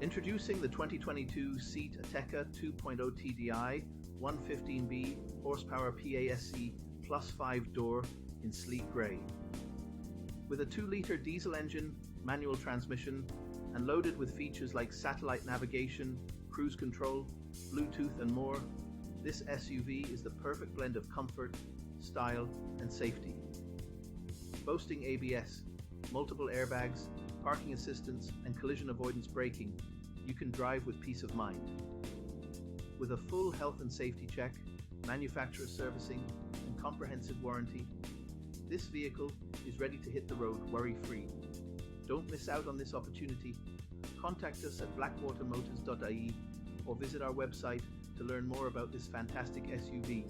Introducing the 2022 Seat ATECA 2.0 TDI 115B horsepower PASE plus 5 door in sleek grey. With a 2-litre diesel engine, manual transmission, and loaded with features like satellite navigation, cruise control, Bluetooth and more, this SUV is the perfect blend of comfort, style, and safety. Boasting ABS, multiple airbags, parking assistance, and collision avoidance braking, you can drive with peace of mind. With a full health and safety check, manufacturer servicing, and comprehensive warranty, this vehicle is ready to hit the road worry-free. Don't miss out on this opportunity. Contact us at blackwatermotors.ie or visit our website to learn more about this fantastic SUV.